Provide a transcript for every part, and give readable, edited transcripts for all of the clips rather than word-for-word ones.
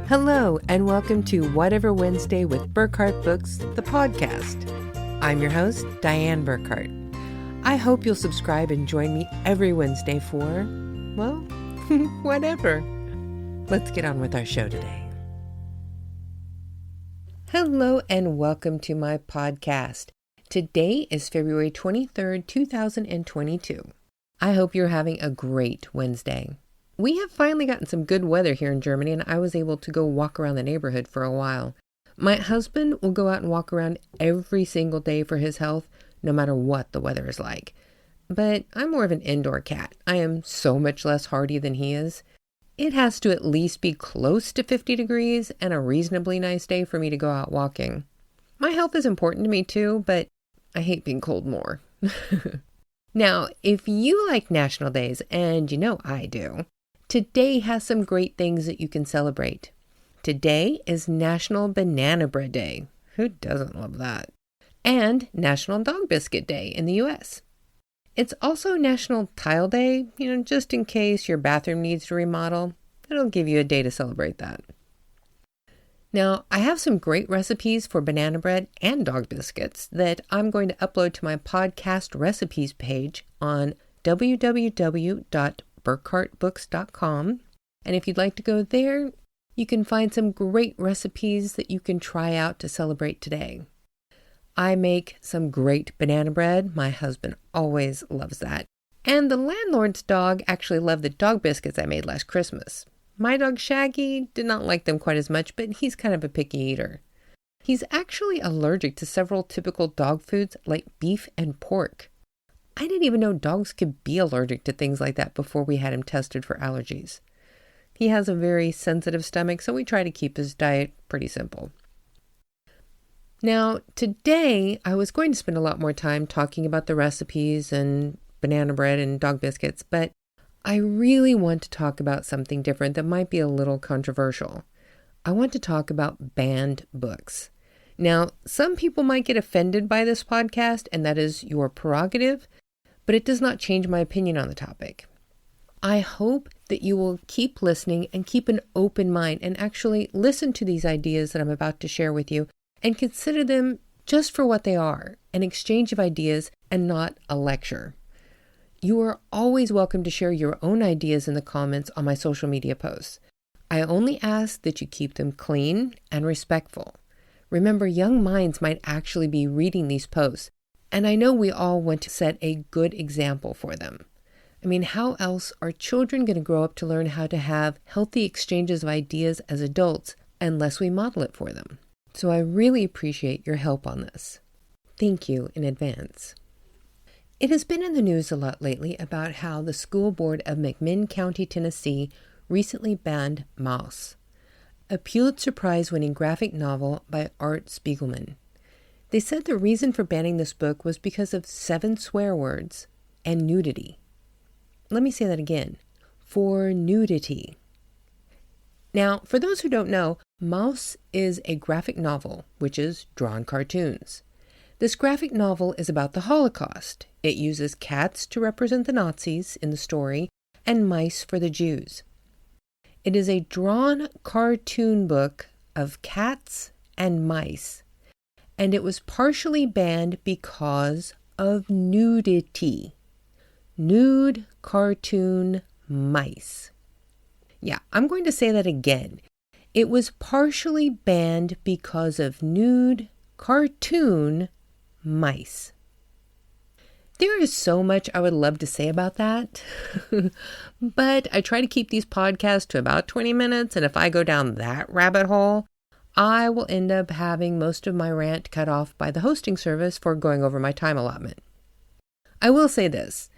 Hello, and welcome to Whatever Wednesday with Burckhardt Books, the podcast. I'm your host, Dianne Burckhardt. I hope you'll subscribe and join me every Wednesday for, well, whatever. Let's get on with our show today. Hello, and welcome to my podcast. Today is February 23rd, 2022. I hope you're having a great Wednesday. We have finally gotten some good weather here in Germany, and I was able to go walk around the neighborhood for a while. My husband will go out and walk around every single day for his health, no matter what the weather is like. But I'm more of an indoor cat. I am so much less hardy than he is. It has to at least be close to 50 degrees and a reasonably nice day for me to go out walking. My health is important to me too, but I hate being cold more. Now, if you like national days, and you know I do, today has some great things that you can celebrate. Today is National Banana Bread Day. Who doesn't love that? And National Dog Biscuit Day in the U.S. It's also National Tile Day, just in case your bathroom needs to remodel. It'll give you a day to celebrate that. Now, I have some great recipes for banana bread and dog biscuits that I'm going to upload to my podcast recipes page on www.burckhartbooks.com. And if you'd like to go there, you can find some great recipes that you can try out to celebrate today. I make some great banana bread. My husband always loves that. And the landlord's dog actually loved the dog biscuits I made last Christmas. My dog Shaggy did not like them quite as much, but he's kind of a picky eater. He's actually allergic to several typical dog foods like beef and pork. I didn't even know dogs could be allergic to things like that before we had him tested for allergies. He has a very sensitive stomach, so we try to keep his diet pretty simple. Now, today I was going to spend a lot more time talking about the recipes and banana bread and dog biscuits, but I really want to talk about something different that might be a little controversial. I want to talk about banned books. Now, some people might get offended by this podcast, and that is your prerogative, but it does not change my opinion on the topic. I hope that you will keep listening and keep an open mind and actually listen to these ideas that I'm about to share with you and consider them just for what they are, an exchange of ideas and not a lecture. You are always welcome to share your own ideas in the comments on my social media posts. I only ask that you keep them clean and respectful. Remember, young minds might actually be reading these posts, and I know we all want to set a good example for them. I mean, how else are children going to grow up to learn how to have healthy exchanges of ideas as adults unless we model it for them? So I really appreciate your help on this. Thank you in advance. It has been in the news a lot lately about how the school board of McMinn County, Tennessee, recently banned Maus, a Pulitzer Prize-winning graphic novel by Art Spiegelman. They said the reason for banning this book was because of 7 swear words and nudity. Let me say that again. For nudity. Now, for those who don't know, Maus is a graphic novel, which is drawn cartoons. This graphic novel is about the Holocaust. It uses cats to represent the Nazis in the story and mice for the Jews. It is a drawn cartoon book of cats and mice, and it was partially banned because of nudity. Nude cartoon mice. Yeah, I'm going to say that again. It was partially banned because of nude cartoon mice. There is so much I would love to say about that, but I try to keep these podcasts to about 20 minutes, and if I go down that rabbit hole, I will end up having most of my rant cut off by the hosting service for going over my time allotment. I will say this.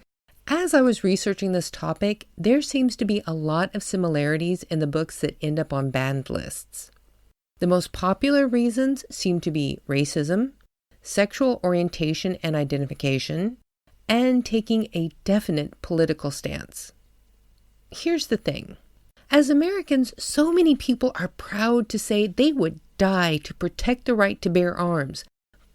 As I was researching this topic, there seems to be a lot of similarities in the books that end up on banned lists. The most popular reasons seem to be racism, sexual orientation and identification, and taking a definite political stance. Here's the thing. As Americans, so many people are proud to say they would die to protect the right to bear arms.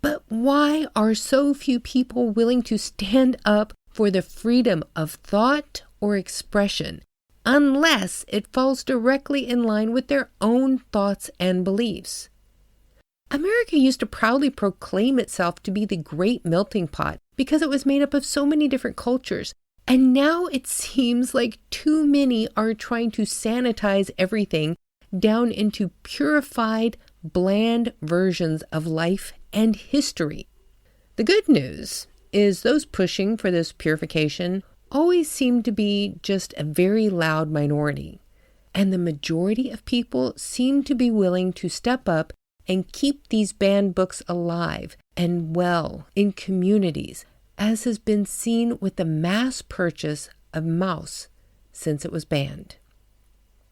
But why are so few people willing to stand up for the freedom of thought or expression unless it falls directly in line with their own thoughts and beliefs. America used to proudly proclaim itself to be the great melting pot because it was made up of so many different cultures. And now it seems like too many are trying to sanitize everything down into purified, bland versions of life and history. The good news is those pushing for this purification always seem to be just a very loud minority. And the majority of people seem to be willing to step up and keep these banned books alive and well in communities, as has been seen with the mass purchase of Maus since it was banned.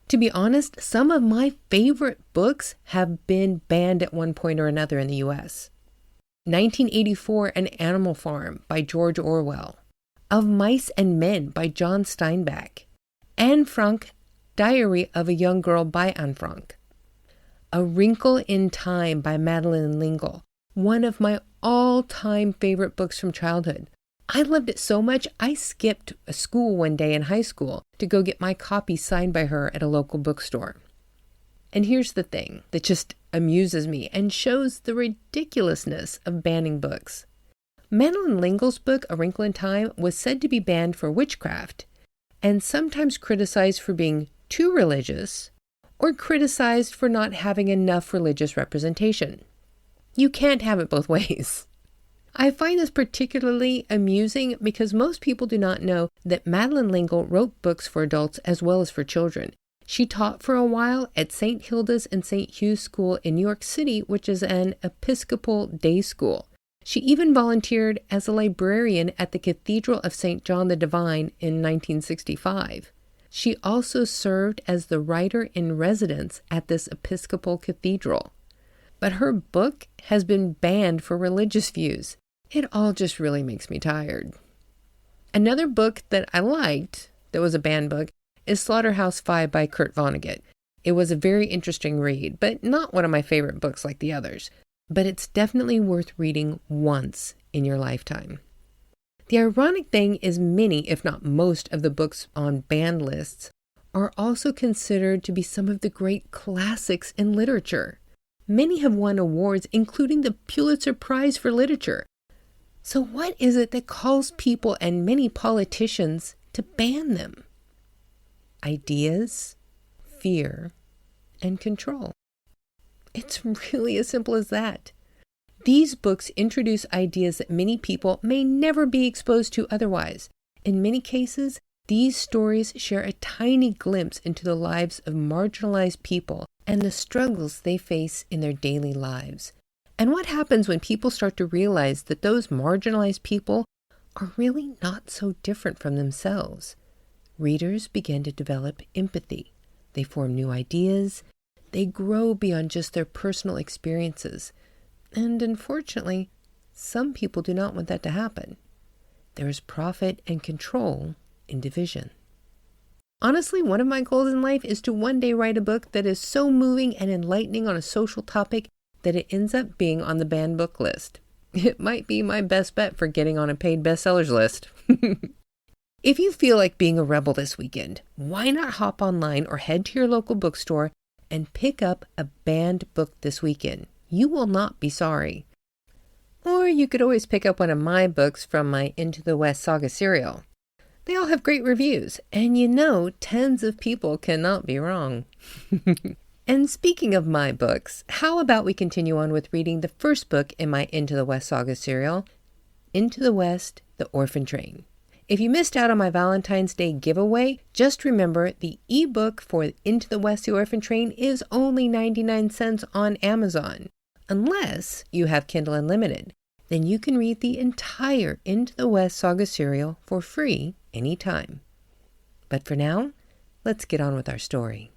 To be honest, some of my favorite books have been banned at one point or another in the U.S. 1984, An Animal Farm by George Orwell, Of Mice and Men by John Steinbeck, Anne Frank, Diary of a Young Girl by Anne Frank, A Wrinkle in Time by Madeleine L'Engle, one of my all-time favorite books from childhood. I loved it so much, I skipped a school one day in high school to go get my copy signed by her at a local bookstore. And here's the thing that just amuses me and shows the ridiculousness of banning books. Madeleine L'Engle's book, A Wrinkle in Time, was said to be banned for witchcraft and sometimes criticized for being too religious or criticized for not having enough religious representation. You can't have it both ways. I find this particularly amusing because most people do not know that Madeleine L'Engle wrote books for adults as well as for children. She taught for a while at St. Hilda's and St. Hugh's School in New York City, which is an Episcopal day school. She even volunteered as a librarian at the Cathedral of St. John the Divine in 1965. She also served as the writer-in-residence at this Episcopal cathedral. But her book has been banned for religious views. It all just really makes me tired. Another book that I liked, that was a banned book, is Slaughterhouse-Five by Kurt Vonnegut. It was a very interesting read, but not one of my favorite books like the others. But it's definitely worth reading once in your lifetime. The ironic thing is many, if not most, of the books on banned lists are also considered to be some of the great classics in literature. Many have won awards, including the Pulitzer Prize for Literature. So what is it that calls people and many politicians to ban them? Ideas, fear, and control. It's really as simple as that. These books introduce ideas that many people may never be exposed to otherwise. In many cases, these stories share a tiny glimpse into the lives of marginalized people and the struggles they face in their daily lives. And what happens when people start to realize that those marginalized people are really not so different from themselves? Readers begin to develop empathy. They form new ideas. They grow beyond just their personal experiences. And unfortunately, some people do not want that to happen. There is profit and control in division. Honestly, one of my goals in life is to one day write a book that is so moving and enlightening on a social topic that it ends up being on the banned book list. It might be my best bet for getting on a paid bestsellers list. If you feel like being a rebel this weekend, why not hop online or head to your local bookstore and pick up a banned book this weekend? You will not be sorry. Or you could always pick up one of my books from my Into the West saga serial. They all have great reviews, and you know tens of people cannot be wrong. And speaking of my books, how about we continue on with reading the first book in my Into the West saga serial, Into the West, The Orphan Train. If you missed out on my Valentine's Day giveaway, just remember the ebook for Into the West, The Orphan Train is only 99 cents on Amazon. Unless you have Kindle Unlimited, then you can read the entire Into the West saga serial for free anytime. But for now, let's get on with our story.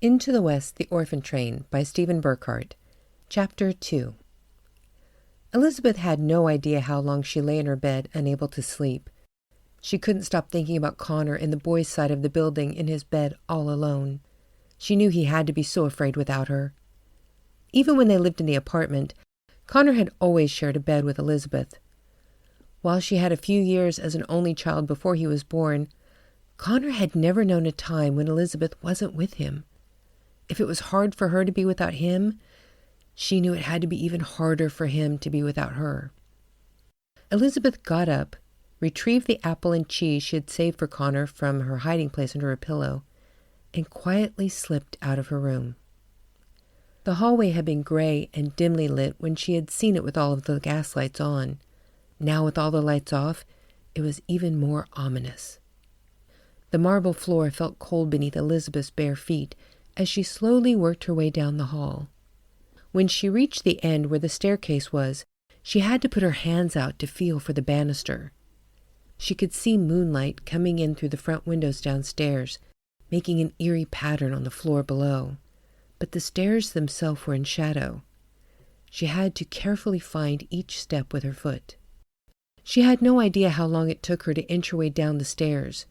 Into the West, The Orphan Train by Stephen Burckhardt, Chapter 2. Elizabeth had no idea how long she lay in her bed, unable to sleep. She couldn't stop thinking about Connor in the boys' side of the building in his bed all alone. She knew he had to be so afraid without her. Even when they lived in the apartment, Connor had always shared a bed with Elizabeth. While she had a few years as an only child before he was born, Connor had never known a time when Elizabeth wasn't with him. If it was hard for her to be without him, she knew it had to be even harder for him to be without her. Elizabeth got up, retrieved the apple and cheese she had saved for Connor from her hiding place under her pillow, and quietly slipped out of her room. The hallway had been gray and dimly lit when she had seen it with all of the gas lights on. Now, with all the lights off, it was even more ominous. The marble floor felt cold beneath Elizabeth's bare feet as she slowly worked her way down the hall. When she reached the end where the staircase was, she had to put her hands out to feel for the banister. She could see moonlight coming in through the front windows downstairs, making an eerie pattern on the floor below, but the stairs themselves were in shadow. She had to carefully find each step with her foot. She had no idea how long it took her to inch her way down the stairs.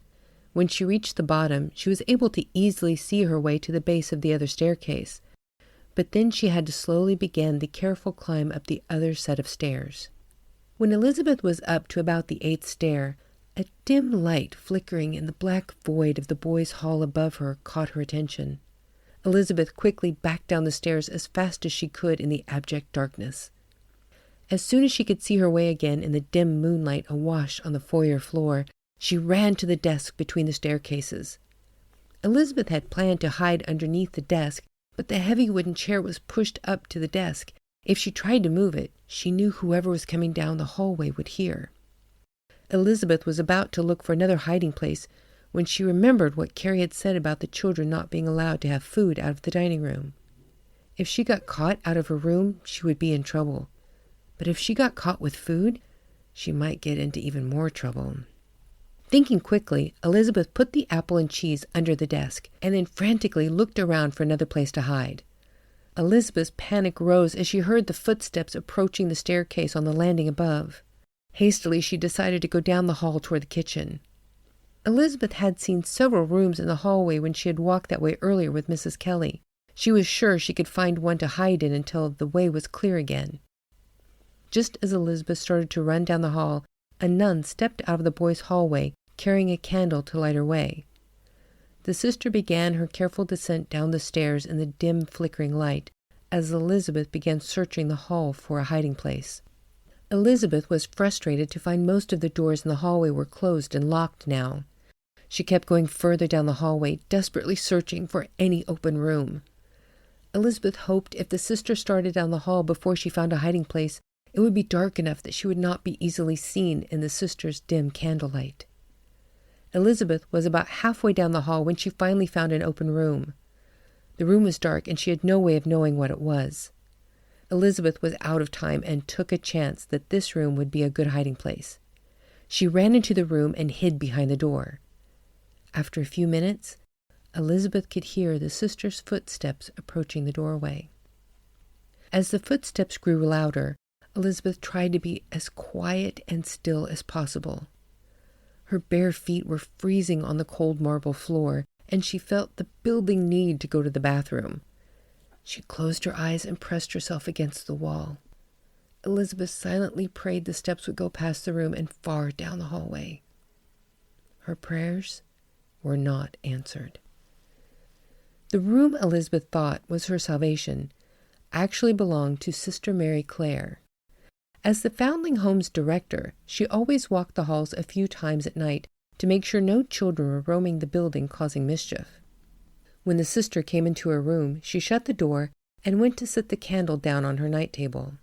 When she reached the bottom, she was able to easily see her way to the base of the other staircase, but then she had to slowly begin the careful climb up the other set of stairs. When Elizabeth was up to about the 8th stair, a dim light flickering in the black void of the boys' hall above her caught her attention. Elizabeth quickly backed down the stairs as fast as she could in the abject darkness. As soon as she could see her way again in the dim moonlight awash on the foyer floor, she ran to the desk between the staircases. Elizabeth had planned to hide underneath the desk, but the heavy wooden chair was pushed up to the desk. If she tried to move it, she knew whoever was coming down the hallway would hear. Elizabeth was about to look for another hiding place when she remembered what Carrie had said about the children not being allowed to have food out of the dining room. If she got caught out of her room, she would be in trouble. But if she got caught with food, she might get into even more trouble. Thinking quickly, Elizabeth put the apple and cheese under the desk and then frantically looked around for another place to hide. Elizabeth's panic rose as she heard the footsteps approaching the staircase on the landing above. Hastily, she decided to go down the hall toward the kitchen. Elizabeth had seen several rooms in the hallway when she had walked that way earlier with Mrs. Kelly. She was sure she could find one to hide in until the way was clear again. Just as Elizabeth started to run down the hall, a nun stepped out of the boys' hallway, carrying a candle to light her way. The sister began her careful descent down the stairs in the dim, flickering light, as Elizabeth began searching the hall for a hiding place. Elizabeth was frustrated to find most of the doors in the hallway were closed and locked now. She kept going further down the hallway, desperately searching for any open room. Elizabeth hoped if the sister started down the hall before she found a hiding place, it would be dark enough that she would not be easily seen in the sister's dim candlelight. Elizabeth was about halfway down the hall when she finally found an open room. The room was dark and she had no way of knowing what it was. Elizabeth was out of time and took a chance that this room would be a good hiding place. She ran into the room and hid behind the door. After a few minutes, Elizabeth could hear the sister's footsteps approaching the doorway. As the footsteps grew louder, Elizabeth tried to be as quiet and still as possible. Her bare feet were freezing on the cold marble floor, and she felt the building need to go to the bathroom. She closed her eyes and pressed herself against the wall. Elizabeth silently prayed the steps would go past the room and far down the hallway. Her prayers were not answered. The room Elizabeth thought was her salvation actually belonged to Sister Mary Clare. As the Foundling Home's director, she always walked the halls a few times at night to make sure no children were roaming the building causing mischief. When the sister came into her room, she shut the door and went to set the candle down on her night table.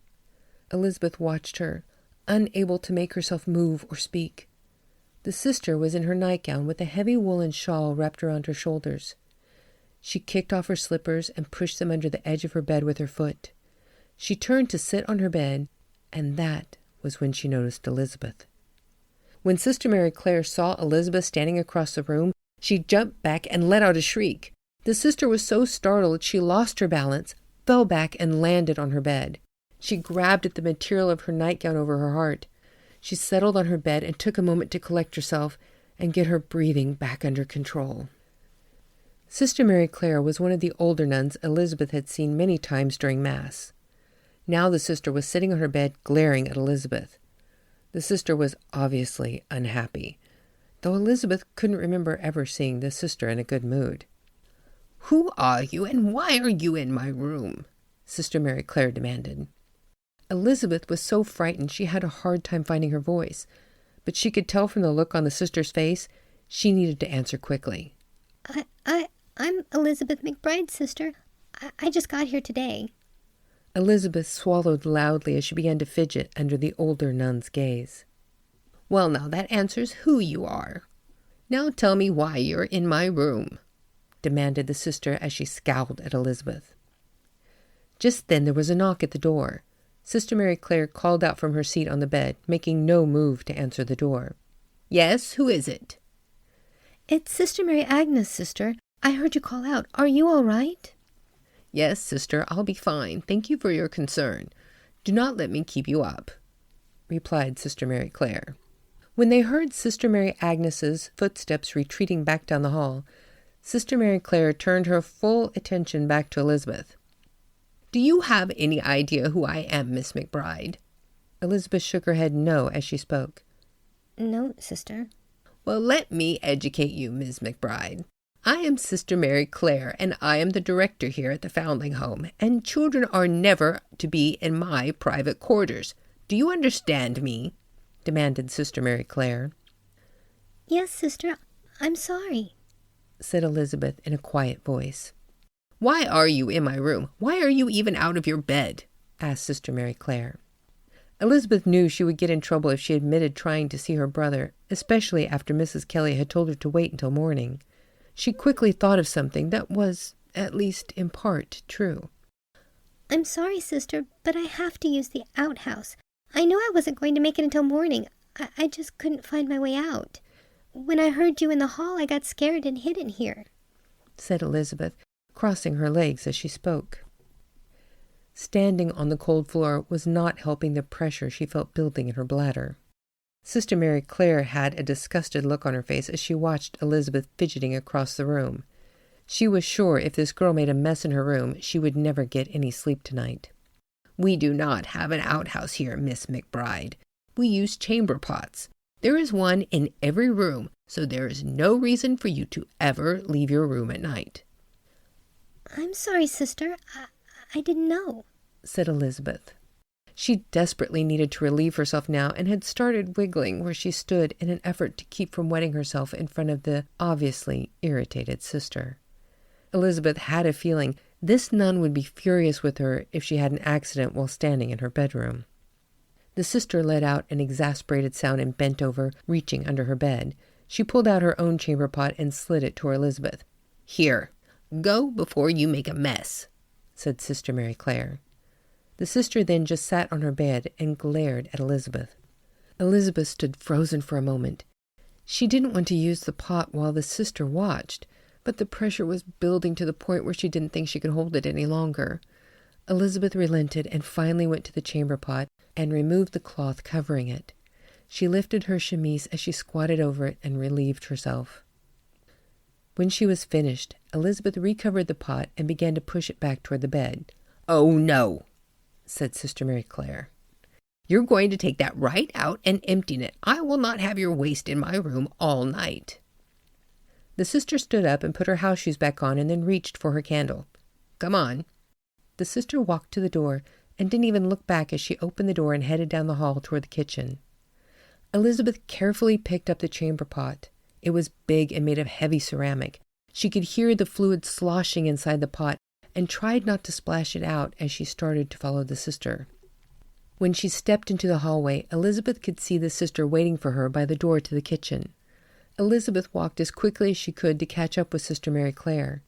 Elizabeth watched her, unable to make herself move or speak. The sister was in her nightgown with a heavy woolen shawl wrapped around her shoulders. She kicked off her slippers and pushed them under the edge of her bed with her foot. She turned to sit on her bed, and that was when she noticed Elizabeth. When Sister Mary Clare saw Elizabeth standing across the room, she jumped back and let out a shriek. The sister was so startled she lost her balance, fell back, and landed on her bed. She grabbed at the material of her nightgown over her heart. She settled on her bed and took a moment to collect herself and get her breathing back under control. Sister Mary Clare was one of the older nuns Elizabeth had seen many times during Mass. Now the sister was sitting on her bed glaring at Elizabeth. The sister was obviously unhappy. though Elizabeth couldn't remember ever seeing the sister in a good mood. "Who are you, and why are you in my room?" Sister Mary Clare demanded. Elizabeth was so frightened she had a hard time finding her voice, but she could tell from the look on the sister's face she needed to answer quickly. I'm Elizabeth McBride's sister. I just got here today." Elizabeth swallowed loudly as she began to fidget under the older nun's gaze. "Well, now that answers who you are. Now tell me why you're in my room," demanded the sister as she scowled at Elizabeth. Just then there was a knock at the door. Sister Mary Clare called out from her seat on the bed, making no move to answer the door. "Yes, who is it?" "It's Sister Mary Agnes, sister. I heard you call out. Are you all right?" "Yes, sister, I'll be fine. Thank you for your concern. Do not let me keep you up," replied Sister Mary Clare. When they heard Sister Mary Agnes's footsteps retreating back down the hall, Sister Mary Clare turned her full attention back to Elizabeth. "Do you have any idea who I am, Miss McBride?" Elizabeth shook her head no as she spoke. "No, sister." "Well, let me educate you, Miss McBride. I am Sister Mary Clare, and I am the director here at the Foundling Home, and children are never to be in my private quarters. Do you understand me?" demanded Sister Mary Clare. "Yes, sister. I'm sorry," said Elizabeth in a quiet voice. "Why are you in my room? Why are you even out of your bed?" asked Sister Mary Clare. Elizabeth knew she would get in trouble if she admitted trying to see her brother, especially after Mrs. Kelly had told her to wait until morning. She quickly thought of something that was, at least in part, true. "I'm sorry, sister, but I have to use the outhouse. I knew I wasn't going to make it until morning. I just couldn't find my way out. When I heard you in the hall, I got scared and hid in here," said Elizabeth, crossing her legs as she spoke. Standing on the cold floor was not helping the pressure she felt building in her bladder. Sister Mary Clare had a disgusted look on her face as she watched Elizabeth fidgeting across the room. She was sure if this girl made a mess in her room, she would never get any sleep tonight. "We do not have an outhouse here, Miss McBride. We use chamber pots. There is one in every room, so there is no reason for you to ever leave your room at night." "I'm sorry, sister. I didn't know," said Elizabeth. She desperately needed to relieve herself now and had started wiggling where she stood in an effort to keep from wetting herself in front of the obviously irritated sister. Elizabeth had a feeling this nun would be furious with her if she had an accident while standing in her bedroom. The sister let out an exasperated sound and bent over, reaching under her bed. She pulled out her own chamber pot and slid it to Elizabeth. "Here, go before you make a mess," said Sister Mary Clare. The sister then just sat on her bed and glared at Elizabeth. Elizabeth stood frozen for a moment. She didn't want to use the pot while the sister watched, but the pressure was building to the point where she didn't think she could hold it any longer. Elizabeth relented and finally went to the chamber pot and removed the cloth covering it. She lifted her chemise as she squatted over it and relieved herself. When she was finished, Elizabeth recovered the pot and began to push it back toward the bed. "Oh, no," said Sister Mary Clare. "You're going to take that right out and empty it. I will not have your waste in my room all night." The sister stood up and put her house shoes back on and then reached for her candle. "Come on." The sister walked to the door and didn't even look back as she opened the door and headed down the hall toward the kitchen. Elizabeth carefully picked up the chamber pot. It was big and made of heavy ceramic. She could hear the fluid sloshing inside the pot and tried not to splash it out as she started to follow the sister. When she stepped into the hallway, Elizabeth could see the sister waiting for her by the door to the kitchen. Elizabeth walked as quickly as she could to catch up with Sister Mary Clare.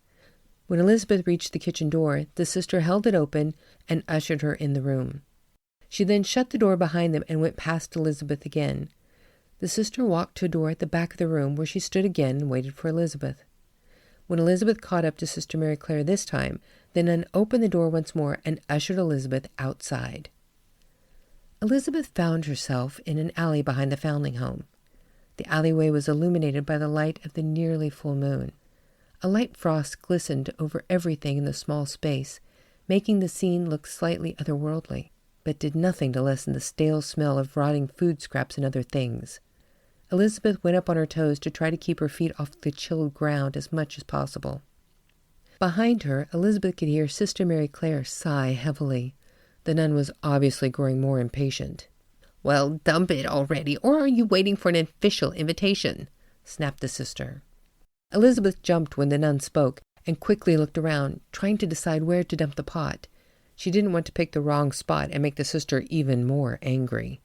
When Elizabeth reached the kitchen door, the sister held it open and ushered her in the room. She then shut the door behind them and went past Elizabeth again. The sister walked to a door at the back of the room where she stood again and waited for Elizabeth. When Elizabeth caught up to Sister Mary Clare this time, the nun opened the door once more and ushered Elizabeth outside. Elizabeth found herself in an alley behind the Foundling Home. The alleyway was illuminated by the light of the nearly full moon. A light frost glistened over everything in the small space, making the scene look slightly otherworldly, but did nothing to lessen the stale smell of rotting food scraps and other things. Elizabeth went up on her toes to try to keep her feet off the chilled ground as much as possible. Behind her, Elizabeth could hear Sister Mary Clare sigh heavily. The nun was obviously growing more impatient. "Well, dump it already, or are you waiting for an official invitation?" snapped the sister. Elizabeth jumped when the nun spoke and quickly looked around, trying to decide where to dump the pot. She didn't want to pick the wrong spot and make the sister even more angry.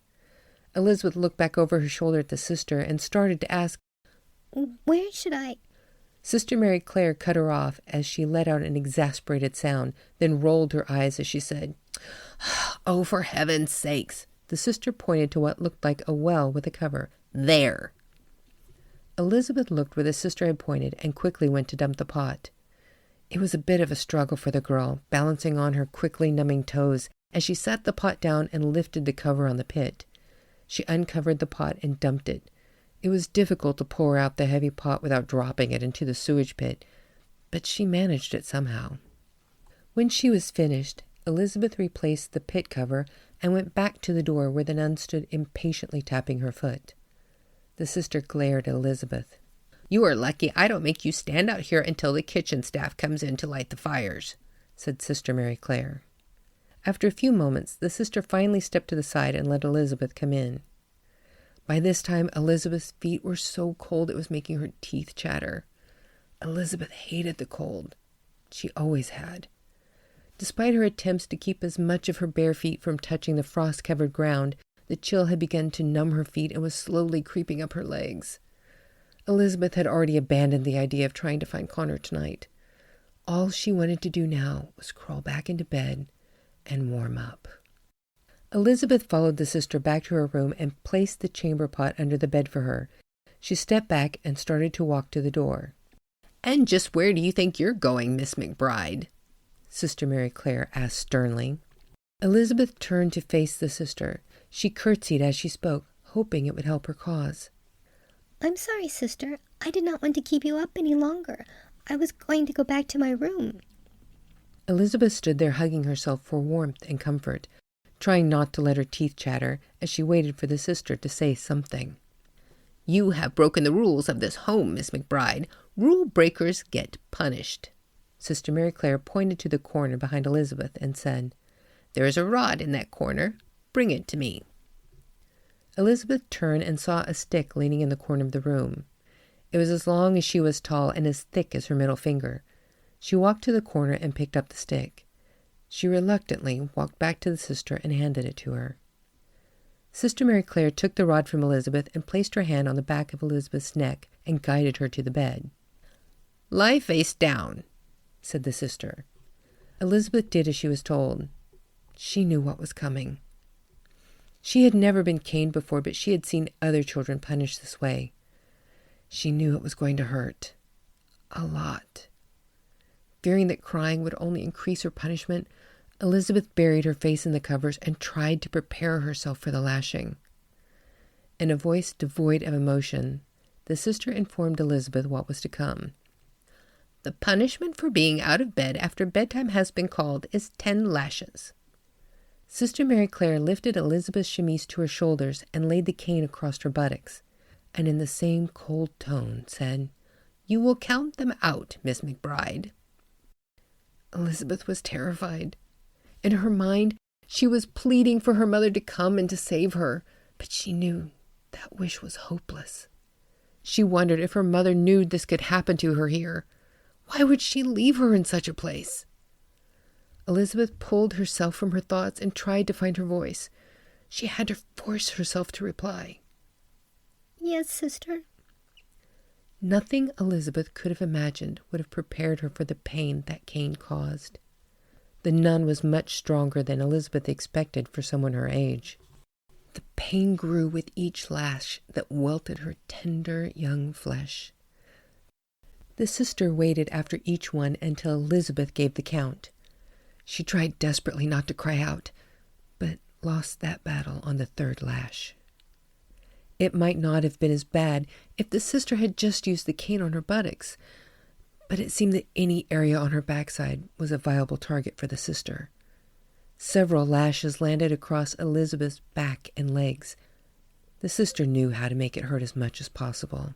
Elizabeth looked back over her shoulder at the sister and started to ask, "Where should I—" Sister Mary Clare cut her off as she let out an exasperated sound, then rolled her eyes as she said, "Oh, for heaven's sakes!" The sister pointed to what looked like a well with a cover. "There!" Elizabeth looked where the sister had pointed and quickly went to dump the pot. It was a bit of a struggle for the girl, balancing on her quickly numbing toes as she set the pot down and lifted the cover on the pit. She uncovered the pot and dumped it. It was difficult to pour out the heavy pot without dropping it into the sewage pit, but she managed it somehow. When she was finished, Elizabeth replaced the pit cover and went back to the door where the nun stood impatiently tapping her foot. The sister glared at Elizabeth. "You are lucky I don't make you stand out here until the kitchen staff comes in to light the fires," said Sister Mary Clare. After a few moments, the sister finally stepped to the side and let Elizabeth come in. By this time, Elizabeth's feet were so cold it was making her teeth chatter. Elizabeth hated the cold. She always had. Despite her attempts to keep as much of her bare feet from touching the frost-covered ground, the chill had begun to numb her feet and was slowly creeping up her legs. Elizabeth had already abandoned the idea of trying to find Connor tonight. All she wanted to do now was crawl back into bed and warm up. Elizabeth followed the sister back to her room and placed the chamber pot under the bed for her. She stepped back and started to walk to the door. "And just where do you think you're going, Miss McBride?" Sister Mary Clare asked sternly. Elizabeth turned to face the sister. She curtsied as she spoke, hoping it would help her cause. "I'm sorry, sister. I did not want to keep you up any longer. I was going to go back to my room." Elizabeth stood there hugging herself for warmth and comfort, trying not to let her teeth chatter as she waited for the sister to say something. "You have broken the rules of this home, Miss McBride. Rule breakers get punished." Sister Mary Clare pointed to the corner behind Elizabeth and said, "There is a rod in that corner. Bring it to me." Elizabeth turned and saw a stick leaning in the corner of the room. It was as long as she was tall and as thick as her middle finger. She walked to the corner and picked up the stick. She reluctantly walked back to the sister and handed it to her. Sister Mary Clare took the rod from Elizabeth and placed her hand on the back of Elizabeth's neck and guided her to the bed. "Lie face down," said the sister. Elizabeth did as she was told. She knew what was coming. She had never been caned before, but she had seen other children punished this way. She knew it was going to hurt. A lot. Fearing that crying would only increase her punishment, Elizabeth buried her face in the covers and tried to prepare herself for the lashing. In a voice devoid of emotion, the sister informed Elizabeth what was to come. "The punishment for being out of bed after bedtime has been called is 10 lashes. Sister Mary Clare lifted Elizabeth's chemise to her shoulders and laid the cane across her buttocks, and in the same cold tone said, "You will count them out, Miss McBride." Elizabeth was terrified. In her mind, she was pleading for her mother to come and to save her, but she knew that wish was hopeless. She wondered if her mother knew this could happen to her here. Why would she leave her in such a place? Elizabeth pulled herself from her thoughts and tried to find her voice. She had to force herself to reply. "Yes, sister." Nothing Elizabeth could have imagined would have prepared her for the pain that cane caused. The nun was much stronger than Elizabeth expected for someone her age. The pain grew with each lash that welted her tender young flesh. The sister waited after each one until Elizabeth gave the count. She tried desperately not to cry out, but lost that battle on the third lash. It might not have been as bad if the sister had just used the cane on her buttocks, but it seemed that any area on her backside was a viable target for the sister. Several lashes landed across Elizabeth's back and legs. The The sister knew how to make it hurt as much as possible.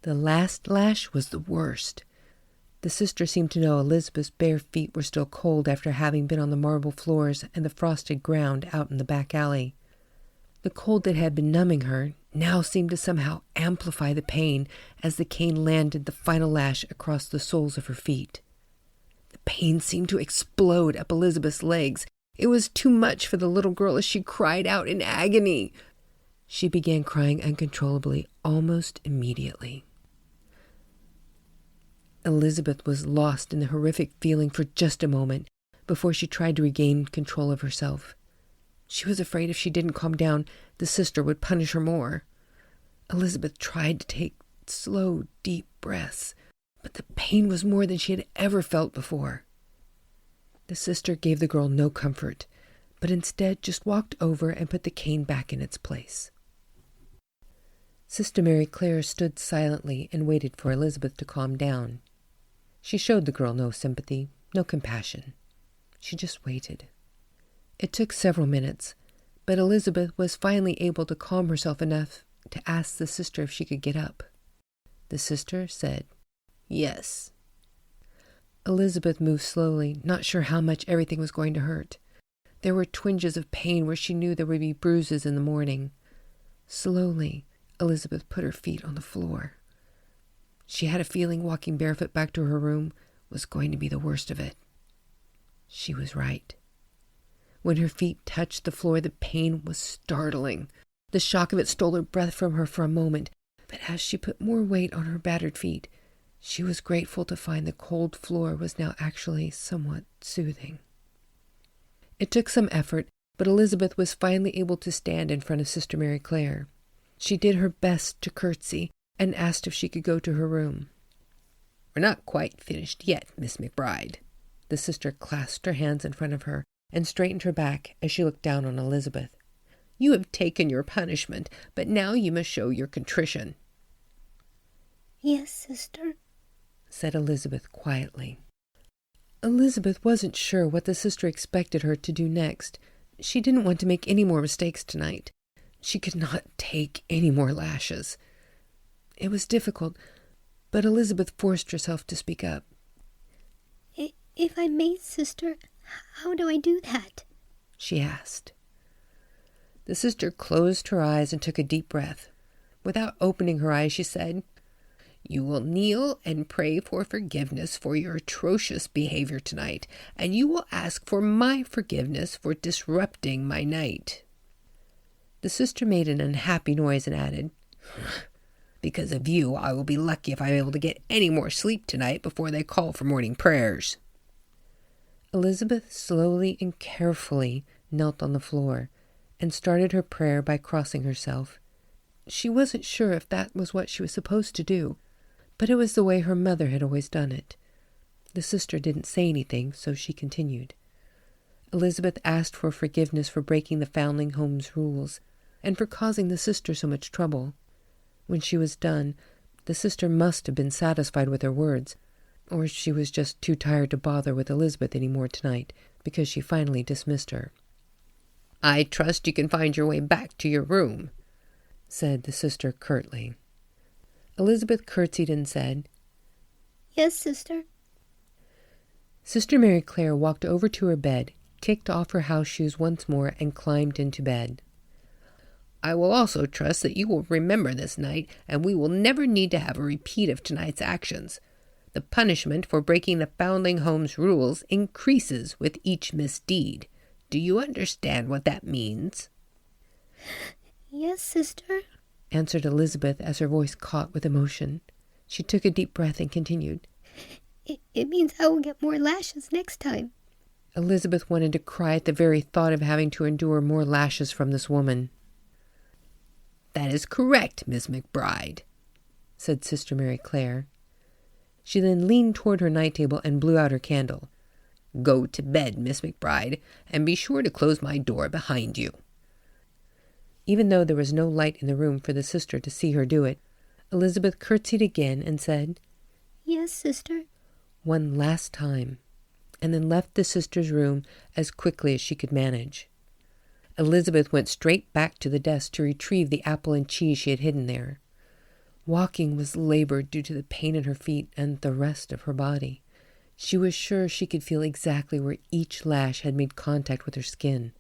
The last lash was the worst. The sister seemed to know Elizabeth's bare feet were still cold after having been on the marble floors and the frosted ground out in the back alley. The cold that had been numbing her now seemed to somehow amplify the pain as the cane landed the final lash across the soles of her feet. The pain seemed to explode up Elizabeth's legs. It was too much for the little girl as she cried out in agony. She began crying uncontrollably almost immediately. Elizabeth was lost in the horrific feeling for just a moment before she tried to regain control of herself. She was afraid if she didn't calm down, the sister would punish her more. Elizabeth tried to take slow, deep breaths, but the pain was more than she had ever felt before. The sister gave the girl no comfort, but instead just walked over and put the cane back in its place. Sister Mary Clare stood silently and waited for Elizabeth to calm down. She showed the girl no sympathy, no compassion. She just waited. It took several minutes, but Elizabeth was finally able to calm herself enough to ask the sister if she could get up. The sister said, "Yes." Elizabeth moved slowly, not sure how much everything was going to hurt. There were twinges of pain where she knew there would be bruises in the morning. Slowly, Elizabeth put her feet on the floor. She had a feeling walking barefoot back to her room was going to be the worst of it. She was right. When her feet touched the floor, the pain was startling. The shock of it stole her breath from her for a moment, but as she put more weight on her battered feet, she was grateful to find the cold floor was now actually somewhat soothing. It took some effort, but Elizabeth was finally able to stand in front of Sister Mary Clare. She did her best to curtsy and asked if she could go to her room. "We're not quite finished yet, Miss McBride." The sister clasped her hands in front of her and straightened her back as she looked down on Elizabeth. "You have taken your punishment, but now you must show your contrition." "Yes, sister," said Elizabeth quietly. Elizabeth wasn't sure what the sister expected her to do next. She didn't want to make any more mistakes tonight. She could not take any more lashes. It was difficult, but Elizabeth forced herself to speak up. If I may, sister, how do I do that?" she asked. The sister closed her eyes and took a deep breath. Without opening her eyes, she said, "You will kneel and pray for forgiveness for your atrocious behavior tonight, and you will ask for my forgiveness for disrupting my night." The sister made an unhappy noise and added, "Because of you, I will be lucky if I'm able to get any more sleep tonight before they call for morning prayers." Elizabeth slowly and carefully knelt on the floor and started her prayer by crossing herself. She wasn't sure if that was what she was supposed to do, but it was the way her mother had always done it. The sister didn't say anything, so she continued. Elizabeth asked for forgiveness for breaking the Foundling Home's rules and for causing the sister so much trouble. When she was done, the sister must have been satisfied with her words, or she was just too tired to bother with Elizabeth any more tonight, because she finally dismissed her. "I trust you can find your way back to your room," said the sister curtly. Elizabeth curtsied and said, "Yes, sister." Sister Mary Clare walked over to her bed, kicked off her house shoes once more, and climbed into bed. "I will also trust that you will remember this night, and we will never need to have a repeat of tonight's actions. The punishment for breaking the Foundling Home's rules increases with each misdeed. Do you understand what that means?" "Yes, sister," answered Elizabeth as her voice caught with emotion. She took a deep breath and continued, It means I will get more lashes next time." Elizabeth wanted to cry at the very thought of having to endure more lashes from this woman. "That is correct, Miss McBride," said Sister Mary Clare. She then leaned toward her night table and blew out her candle. "Go to bed, Miss McBride, and be sure to close my door behind you." Even though there was no light in the room for the sister to see her do it, Elizabeth curtsied again and said, "Yes, sister," one last time, and then left the sister's room as quickly as she could manage. Elizabeth went straight back to the desk to retrieve the apple and cheese she had hidden there. Walking was labored due to the pain in her feet and the rest of her body. She was sure she could feel exactly where each lash had made contact with her skin.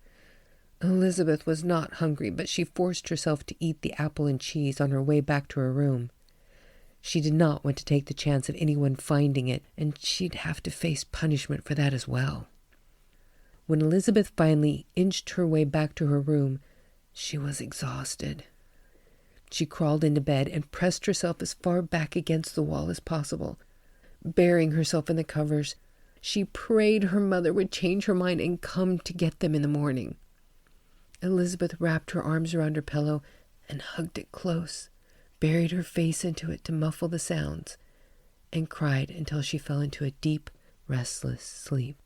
Elizabeth was not hungry, but she forced herself to eat the apple and cheese on her way back to her room. She did not want to take the chance of anyone finding it, and she'd have to face punishment for that as well. When Elizabeth finally inched her way back to her room, she was exhausted. She crawled into bed and pressed herself as far back against the wall as possible. Burying herself in the covers, she prayed her mother would change her mind and come to get them in the morning. Elizabeth wrapped her arms around her pillow and hugged it close, buried her face into it to muffle the sounds, and cried until she fell into a deep, restless sleep.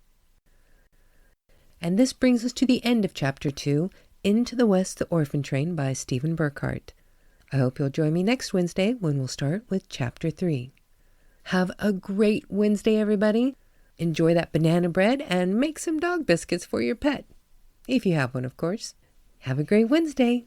And this brings us to the end of Chapter 2, Into the West, the Orphan Train by Stephen Burckhardt. I hope you'll join me next Wednesday when we'll start with Chapter 3. Have a great Wednesday, everybody. Enjoy that banana bread and make some dog biscuits for your pet. If you have one, of course. Have a great Wednesday.